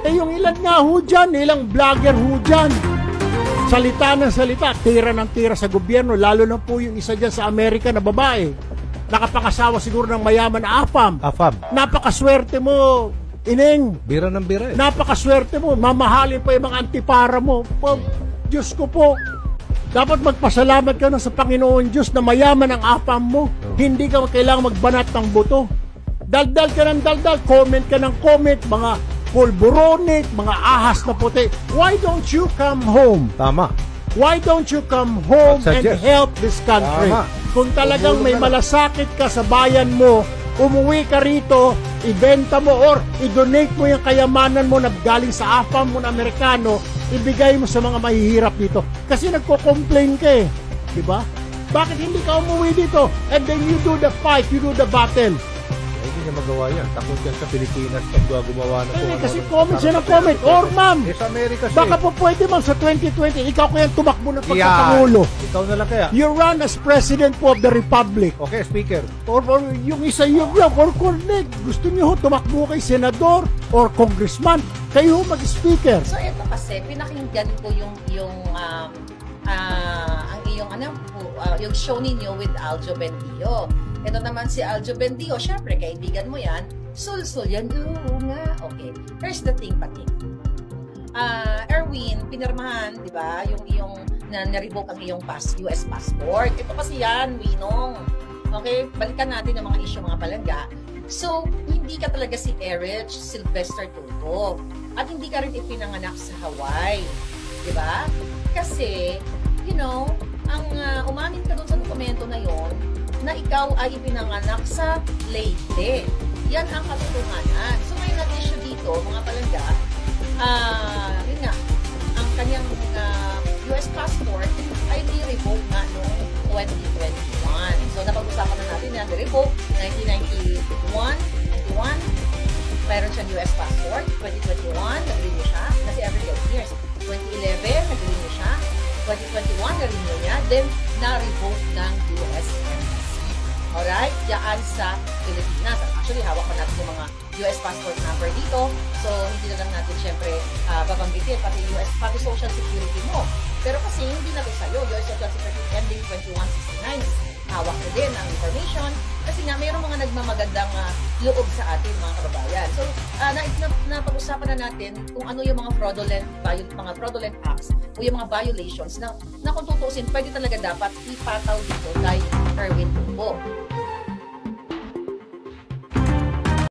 yung ilan nga ho dyan, ilang vlogger ho dyan, salita ng salita, tira ng tira sa gobyerno, lalo na po yung isa dyan sa Amerika na babae. Nakapangasawa siguro ng mayaman na AFAM. Napakaswerte mo, Ining. Bira ng bira eh. Napakaswerte mo, mamahalin pa yung mga antipara mo. Diyos ko po, dapat magpasalamat ka na sa Panginoon Diyos na mayaman ang AFAM mo. Hindi ka kailangang magbanat ng buto. Daldal ka ng daldal, comment ka ng comment, mga pulburonit, mga ahas na puti. Why don't you come home? Tama. Why don't you come home and help this country? Tama. Kung talagang may malasakit ka sa bayan mo, umuwi ka rito, ibenta mo or i-donate mo yung kayamanan mo na galing sa AFAM mo na Amerikano, ibigay mo sa mga mahihirap dito. Kasi nagko-complain ka eh. Diba? Bakit hindi ka umuwi dito? And then you do the fight, you do the battle. Hindi niya magawa yan. Takot yan sa Pilipinas pag gumawa na kung kasi comment siya ng comment. Or ma'am, sa Amerika siya. baka po pwede ma'am sa 2020, ikaw kaya tumakbo ng pagkapangulo. Ikaw na lang kaya. You run as President po of the Republic. Okay, Speaker. Or yung isa yung or colleague, gusto niyo ho tumakbo kay Senador or Congressman, kayo ho mag-speaker. So ito kasi, pinakinggan ko yung yung show ninyo with Aljo Bendio. Ito naman si Aljo Bendio, syempre kaibigan mo yan, sul-sul yan, oo nga. Okay, here's the thing, Pating. Erwin, pinirmahan, di ba, yung na-revoke ang iyong US passport. Ito kasi yan, Winong. Okay, balikan natin yung mga issue, mga palangga. So, hindi ka talaga si Erich Sylvester Tulfo. At hindi ka rin ipinanganak sa Hawaii. Di ba? Kasi, you know, ang umamin ka doon sa dokumento na yon na ikaw ay ipinanganak sa Leyte. Yan ang katotohanan. So, may nag-issue dito, mga palangga, yun nga, ang kanyang US passport ay ni-revoke nga noong 2021. So, napag-usapan na natin yan, ni-revoke 1991, mayroon siyang US passport, 2021, nag-renew siya, kasi every 10 years. 2011, nag-renew siya, 2021, na-renew niya, then na-revoke ng US Embassy. Alright? Diyan sa Pilipinas. Actually, hawak pa natin yung mga US passport number dito. So, hindi na lang natin syempre babanggitin pati US, pati social security mo. Pero kasi hindi na ito sa'yo. US social security ending 2169. Hawak ko din ang information. Kasi nga, mayroong mga nagmamagandang loob sa atin, mga kababayan. So, napag-usapan na natin kung ano yung mga fraudulent acts o yung mga violations na kung tutusin, pwede talaga dapat ipataw dito kay Erwin Tulfo.